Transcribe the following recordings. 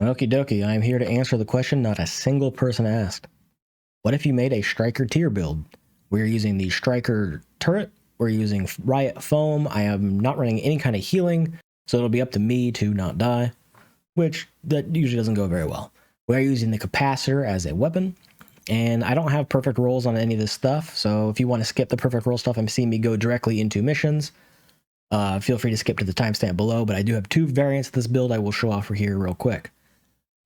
Okie dokie, I am here to answer the question not a single person asked. What if you made a Striker tier build? We're using the Striker turret, we're using Riot Foam, I am not running any kind of healing, so it'll be up to me to not die, which that usually doesn't go very well. We're using the Capacitor as a weapon, and I don't have perfect rolls on any of this stuff, so if you want to skip the perfect roll stuff and see me go directly into missions, feel free to skip to the timestamp below, but I do have two variants of this build I will show off for here real quick.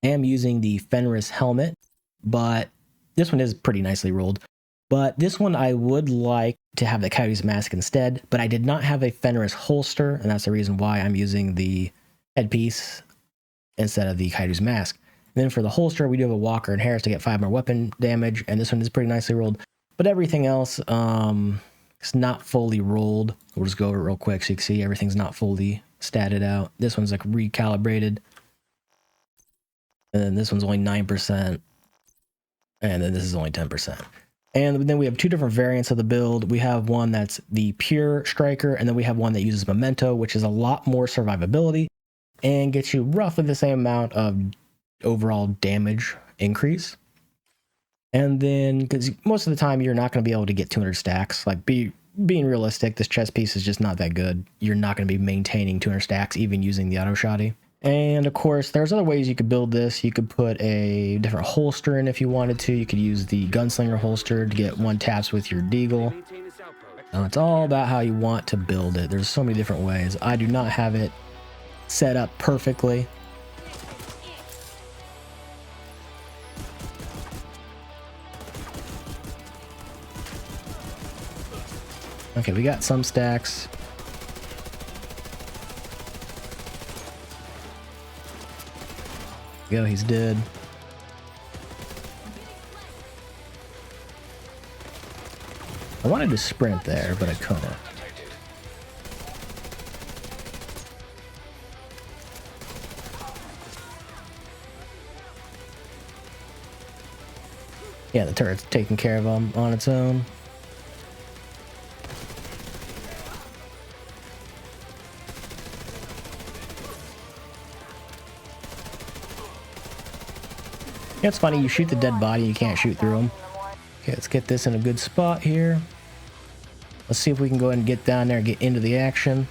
I am using the Fenris helmet, but this one is pretty nicely rolled. But this one I would like to have the Coyote's mask instead, but I did not have a Fenris holster, and that's the reason why I'm using the headpiece instead of the Coyote's mask. And then for the holster, we do have a Walker and Harris to get 5 more weapon damage, and this one is pretty nicely rolled. But everything else, it's not fully rolled. We'll just go over it real quick so you can see everything's not fully statted out. This one's like recalibrated. And then this one's only 9%. And then this is only 10%. And then we have two different variants of the build. We have one that's the pure Striker, and then we have one that uses Memento, which is a lot more survivability and gets you roughly the same amount of overall damage increase. And then, because most of the time you're not going to be able to get 200 stacks. Like, being realistic, this chest piece is just not that good. You're not going to be maintaining 200 stacks even using the auto shotty. And of course, there's other ways you could build this. You could put a different holster in if you wanted to. You could use the gunslinger holster to get 1 taps with your deagle. Now, it's all about how you want to build it. There's so many different ways. I do not have it set up perfectly. Okay, we got some stacks. Go, he's dead. I wanted to sprint there, but I couldn't. Yeah, the turret's taking care of him on its own. Yeah, it's funny, you shoot the dead body, you can't shoot through them. Okay, let's get this in a good spot here. Let's see if we can go ahead and get down there and get into the action.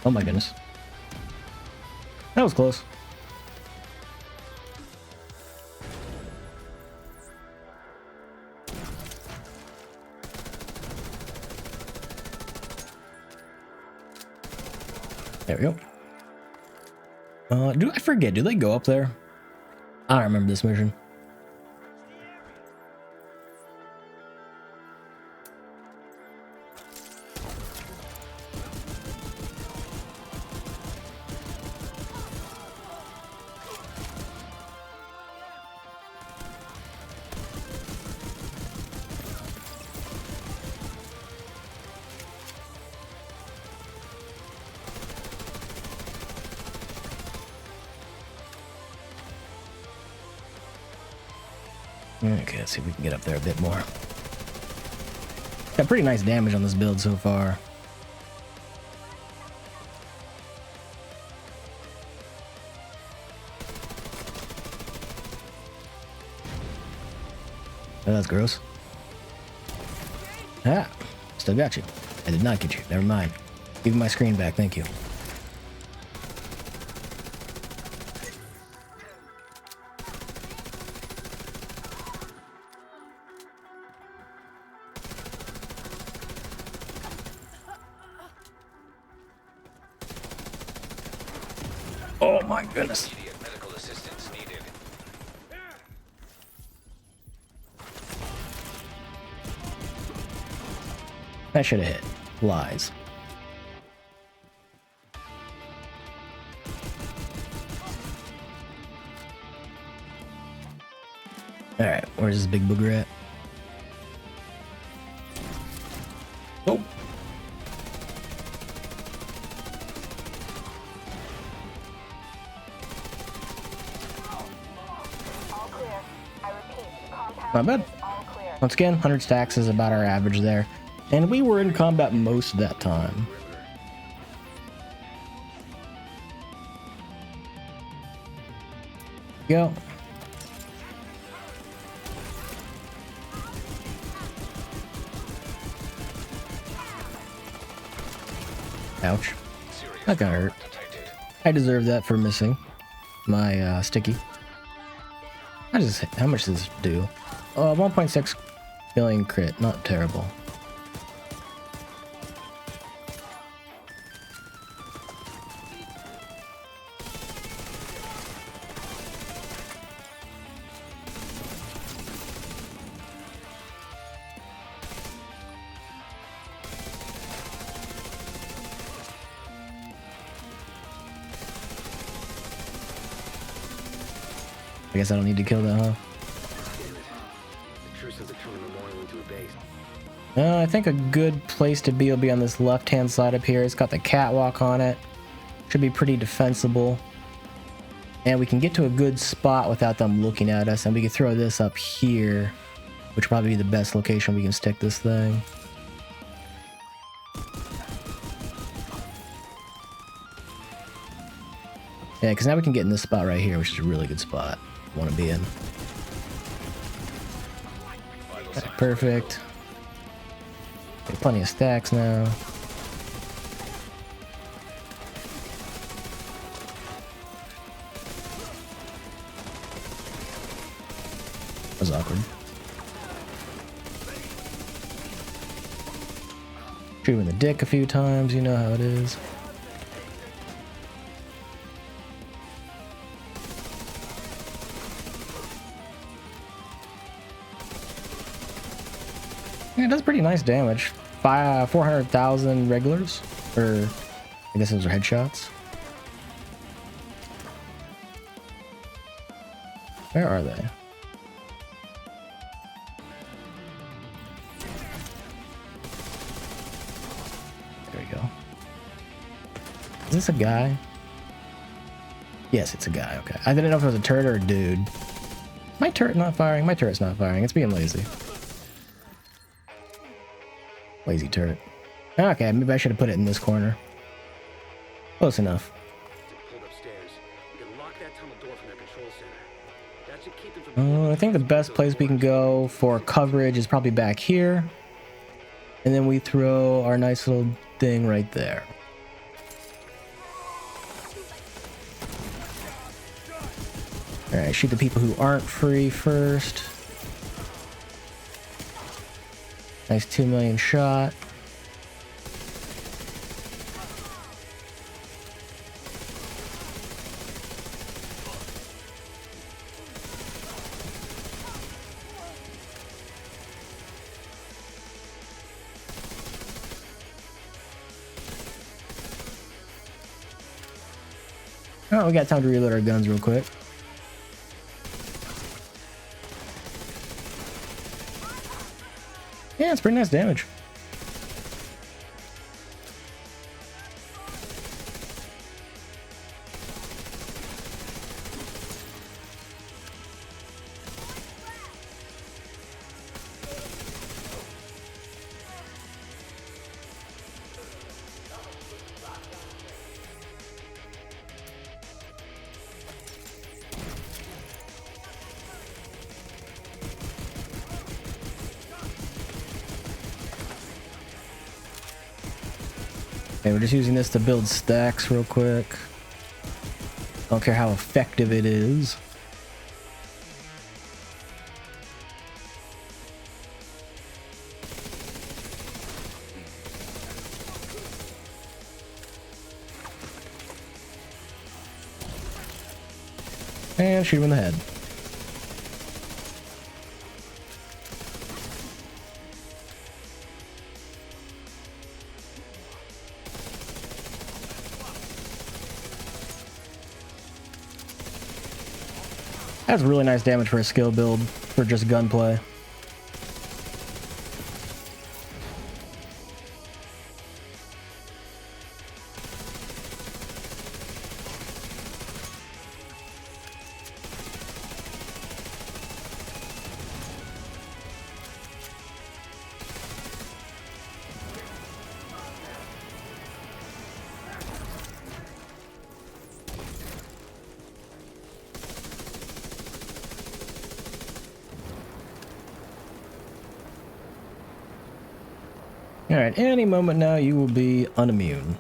Oh my goodness. That was close. There we go. Do I forget? Do they go up there? I don't remember this mission. Okay, let's see if we can get up there a bit more. Got pretty nice damage on this build so far. Oh, that's gross. Ah, still got you. I did not get you. Never mind. Give me my screen back. Thank you. Oh my goodness. That should have hit. Lies. Alright, where's this big booger at? Oh! Not bad. Once again, 100 stacks is about our average there. And we were in combat most of that time. Go. Ouch. That got hurt. I deserve that for missing my sticky. How much does this do? 1.6 million crit, not terrible. I guess I don't need to kill that, huh? I think a good place to be will be on this left-hand side up here. It's got the catwalk on it. Should be pretty defensible. And we can get to a good spot without them looking at us. And we can throw this up here, which will probably be the best location we can stick this thing. Yeah, because now we can get in this spot right here, which is a really good spot. Want to be in. Okay, perfect. Got plenty of stacks now. That was awkward. Shoot him in the dick a few times, you know how it is. Yeah, it does pretty nice damage. 400,000 regulars, or I guess those are headshots. Where are they? There we go. Is this a guy? Yes, it's a guy. Okay. I didn't know if it was a turret or a dude. My turret not firing? My turret's not firing. It's being lazy. Lazy turret. Okay, maybe I should have put it in this corner. Close enough. I think the best place we can go for coverage is probably back here. And then we throw our nice little thing right there. Alright, shoot the people who aren't free first. Nice 2 million shot. Oh, we got time to reload our guns real quick. Yeah, it's pretty nice damage. Okay, we're just using this to build stacks real quick. Don't care how effective it is. And shoot him in the head. That's really nice damage for a skill build for just gunplay. Alright, any moment now you will be unimmune.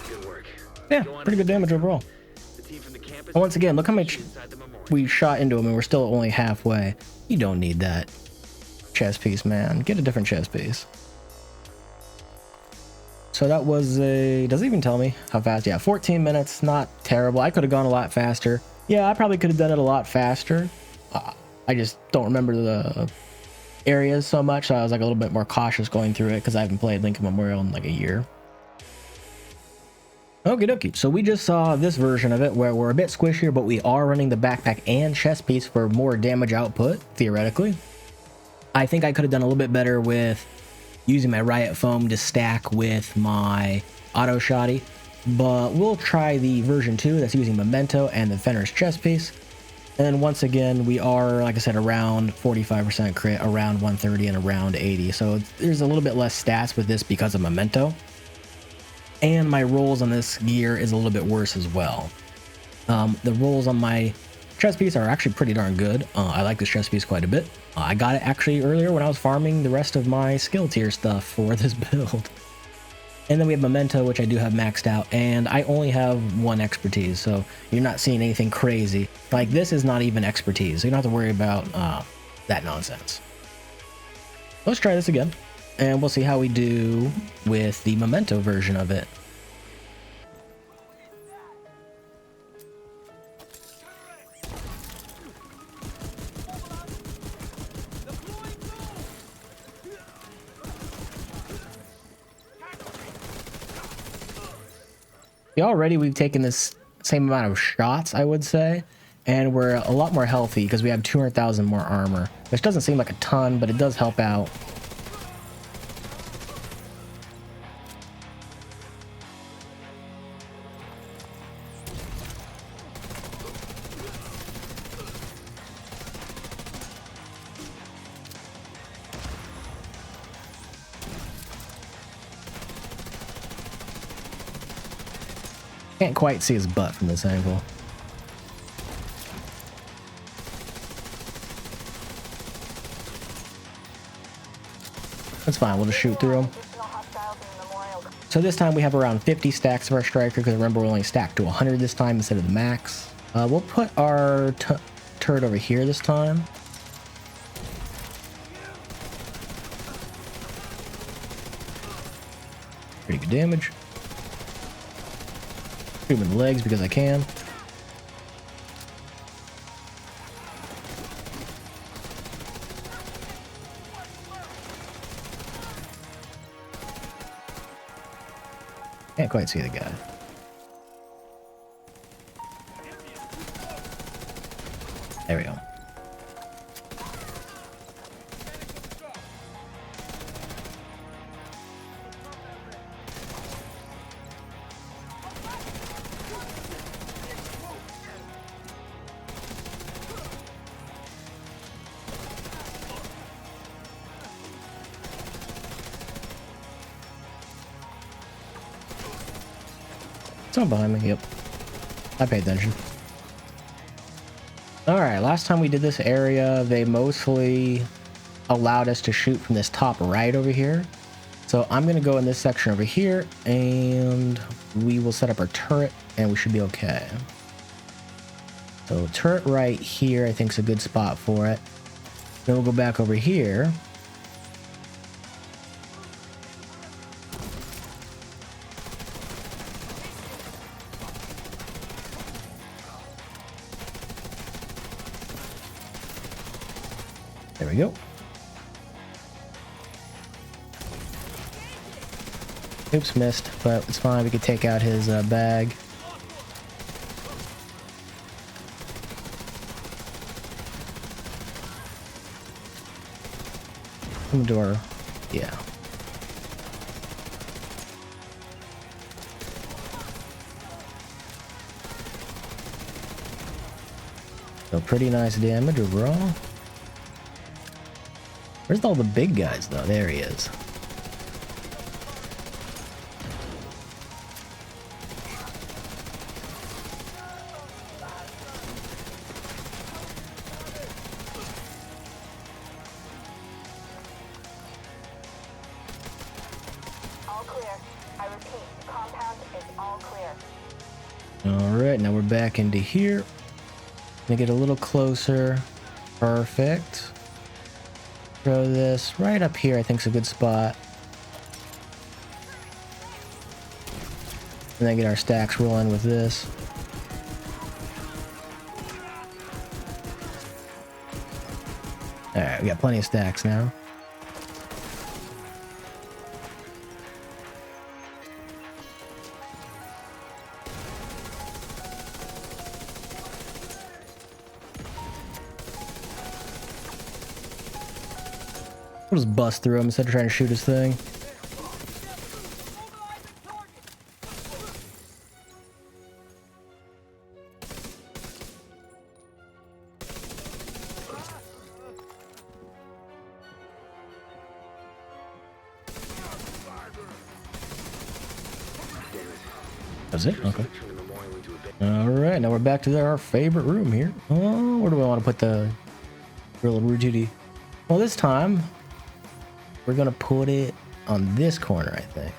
Good work. Yeah, pretty good damage overall. And once again, look how much we shot into him and we're still only halfway. You don't need that chest piece, man. Get a different chest piece. So that was a... does it even tell me how fast? Yeah, 14 minutes. Not terrible. I could have gone a lot faster. Yeah, I probably could have done it a lot faster. I just don't remember the areas so much, so I was like a little bit more cautious going through it because I haven't played Lincoln Memorial in like a year. Okie dokie. So we just saw this version of it where we're a bit squishier, but we are running the backpack and chest piece for more damage output, theoretically. I think I could have done a little bit better with using my riot foam to stack with my auto shoddy, but we'll try the version 2 that's using Memento and the Fenris chest piece. And then once again, we are, like I said, around 45% crit, around 130 and around 80. So there's a little bit less stats with this because of Memento. And my rolls on this gear is a little bit worse as well. The rolls on my chest piece are actually pretty darn good. I like this chest piece quite a bit. I got it actually earlier when I was farming the rest of my skill tier stuff for this build. And then we have Memento, which I do have maxed out, and I only have 1 expertise, so you're not seeing anything crazy. Like, this is not even expertise, so you don't have to worry about that nonsense. Let's try this again, and we'll see how we do with the Memento version of it. Already we've taken this same amount of shots, I would say, and we're a lot more healthy because we have 200,000 more armor, which doesn't seem like a ton, but it does help out. Can't quite see his butt from this angle. That's fine, we'll just shoot through him. So this time we have around 50 stacks of our striker, because remember we're only stacked to 100 this time instead of the max. We'll put our turret over here this time. Pretty good damage. Shoot him in the legs because I can. Can't quite see the guy. There we go. Someone behind me, yep. I paid attention. Alright, last time we did this area, they mostly allowed us to shoot from this top right over here. So I'm going to go in this section over here, and we will set up our turret, and we should be okay. So turret right here, I think is a good spot for it. Then we'll go back over here. There we go. Oops, missed, but it's fine. We could take out his bag. Door. Yeah. So pretty nice damage overall. Where's all the big guys though? There he is. Alright, now we're back into here. Gonna get a little closer. Perfect. Throw this right up here, I think is a good spot. And then get our stacks rolling with this. Alright, we got plenty of stacks now. We'll just bust through him instead of trying to shoot his thing. That's it? Okay. Alright, now we're back to our favorite room here. Oh, where do we want to put the Gorilla Rigidity? Well, this time we're gonna put it on this corner, I think.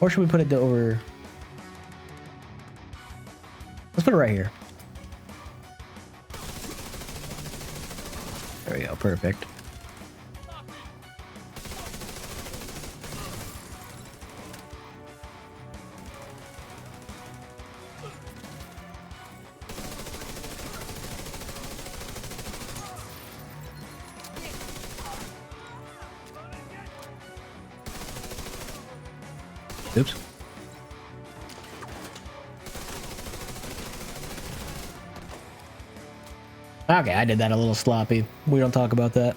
Or should we put it over? Let's put it right here. There we go, perfect. Oops. Okay, I did that a little sloppy. We don't talk about that.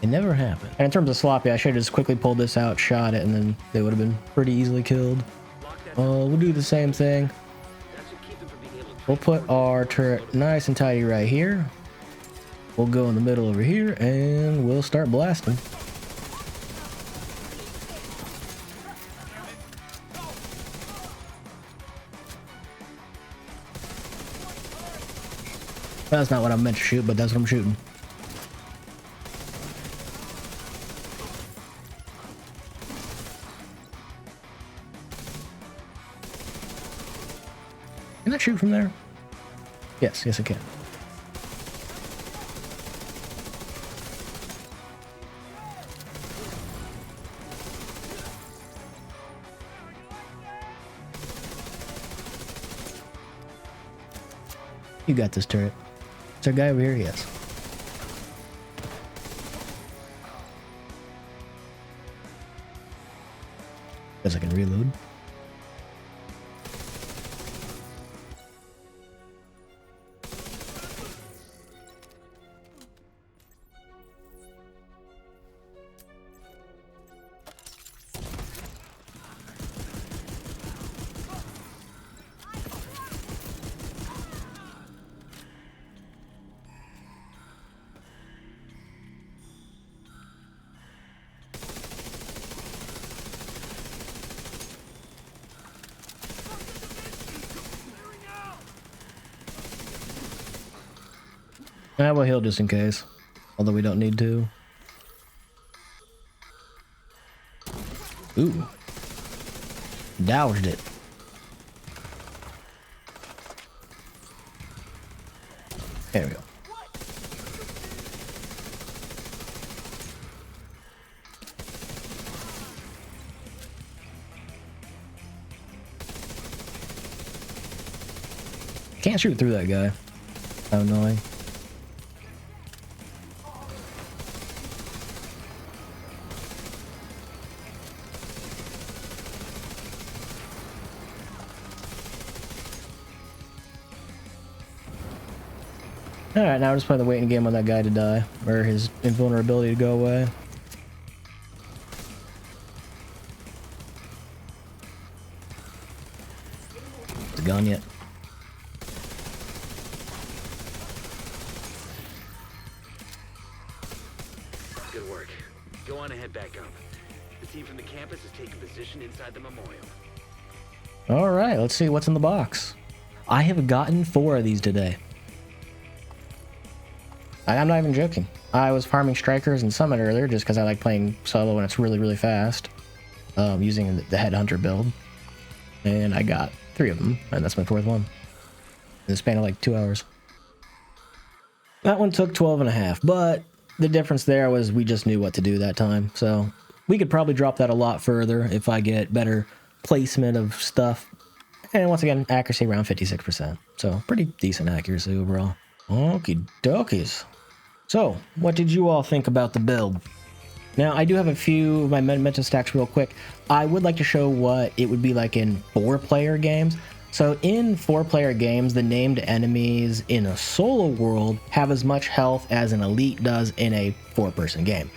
It never happened. And in terms of sloppy, I should have just quickly pulled this out, shot it, and then they would have been pretty easily killed. We'll do the same thing. We'll put our turret nice and tidy right here. We'll go in the middle over here and we'll start blasting. That's not what I meant to shoot, but that's what I'm shooting. Can I shoot from there? Yes, yes I can. You got this turret. Is there a guy over here? Yes. Guess I can reload. I will heal just in case, although we don't need to. Ooh. Doused it. There we go. can't shoot through that guy. How annoying. Alright, now we're just playing the waiting game on that guy to die, or his invulnerability to go away. It's gone yet. Good work. Go on and head back up. The team from the campus is taking position inside the memorial. Alright, let's see what's in the box. I have gotten 4 of these today. I'm not even joking. I was farming strikers and summon earlier just because I like playing solo when it's really, really fast. Using the headhunter build. And I got 3 of them, and that's my 4th one. In the span of like 2 hours. That one took 12 and a half, but the difference there was we just knew what to do that time. So we could probably drop that a lot further if I get better placement of stuff. And once again, accuracy around 56%. So pretty decent accuracy overall. Okie dokies. So, what did you all think about the build? Now, I do have a few of my Memento stacks real quick. I would like to show what it would be like in 4-player games. So, in 4-player games, the named enemies in a solo world have as much health as an elite does in a 4-person game.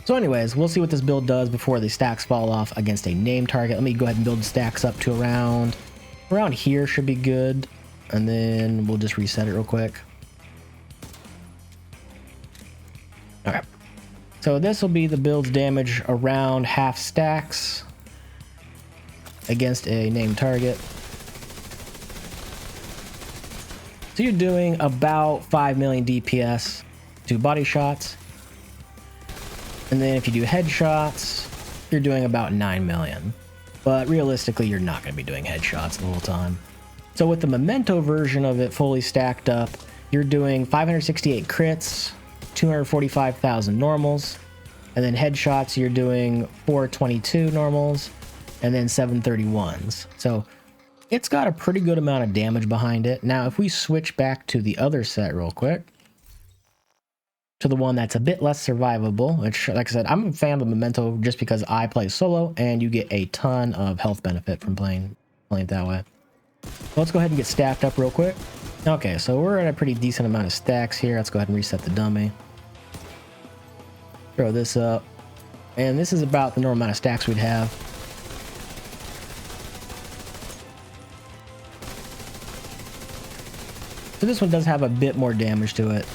So anyways, we'll see what this build does before the stacks fall off against a named target. Let me go ahead and build the stacks up to around here should be good. And then we'll just reset it real quick. Okay, so this will be the build's damage around half stacks against a named target. So you're doing about 5 million DPS to body shots. And then if you do headshots, you're doing about 9 million. But realistically, you're not going to be doing headshots the whole time. So with the Memento version of it fully stacked up, you're doing 568 crits, 245,000 normals, and then headshots you're doing 422 normals, and then 731s. So it's got a pretty good amount of damage behind it. Now if we switch back to the other set real quick, to the one that's a bit less survivable, which like I said, I'm a fan of the Memento just because I play solo and you get a ton of health benefit from playing it that way. So let's go ahead and get stacked up real quick. Okay, so we're at a pretty decent amount of stacks here. Let's go ahead and reset the dummy. Throw this up. And this is about the normal amount of stacks we'd have. So this one does have a bit more damage to it.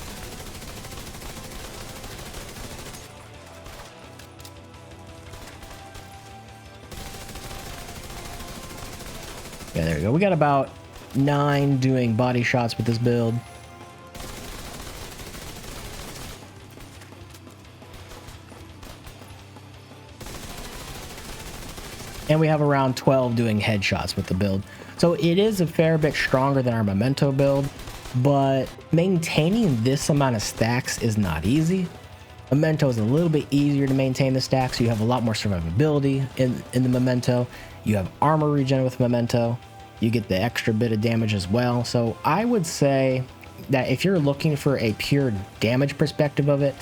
Yeah, there we go. We got about 9 doing body shots with this build. And we have around 12 doing headshots with the build. So it is a fair bit stronger than our Memento build, but maintaining this amount of stacks is not easy. Memento is a little bit easier to maintain the stacks. So you have a lot more survivability in the Memento. You have armor regen with Memento. You get the extra bit of damage as well. So I would say that if you're looking for a pure damage perspective of it,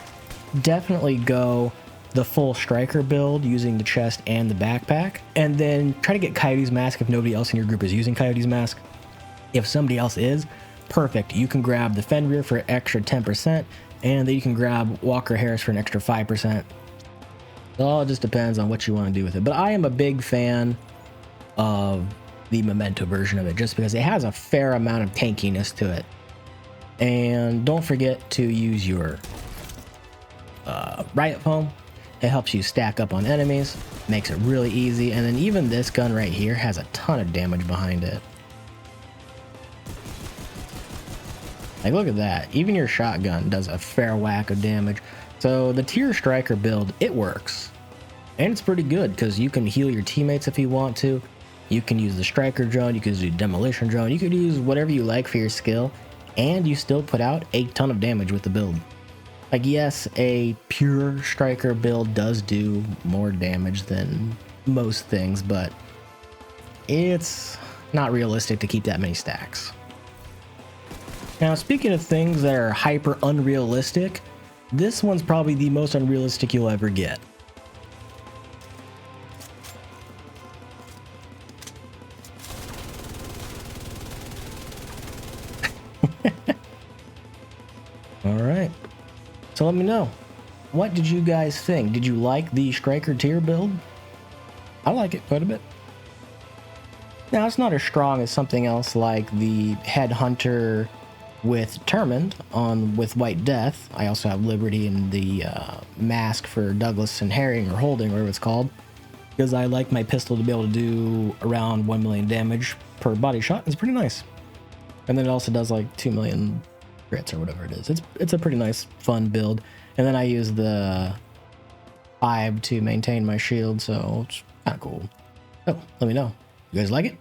definitely go the full striker build using the chest and the backpack, and then try to get Coyote's Mask if nobody else in your group is using Coyote's Mask. If somebody else is, perfect. You can grab the Fenrir for an extra 10%, and then you can grab Walker Harris for an extra 5%. It all just depends on what you want to do with it. But I am a big fan of the Memento version of it just because it has a fair amount of tankiness to it. And don't forget to use your riot foam. It helps you stack up on enemies, makes it really easy, and then even this gun right here has a ton of damage behind it. Like, look at that. Even your shotgun does a fair whack of damage. So the tier striker build, it works. And it's pretty good because you can heal your teammates if you want to. You can use the striker drone, you can use the demolition drone, you could use whatever you like for your skill, and you still put out a ton of damage with the build. Like, yes, a pure striker build does do more damage than most things, but it's not realistic to keep that many stacks. Now, speaking of things that are hyper unrealistic, this one's probably the most unrealistic you'll ever get. All right. So let me know. What did you guys think? Did you like the Striker tier build? I like it quite a bit. Now, it's not as strong as something else like the Headhunter with Determined with White Death. I also have Liberty and the mask for Douglas and Herring, or Holding, whatever it's called, because I like my pistol to be able to do around 1 million damage per body shot. It's pretty nice. And then it also does like 2 million crits or whatever it is. It's a pretty nice, fun build. And then I use the 5 to maintain my shield, so it's kind of cool. So let me know. You guys like it?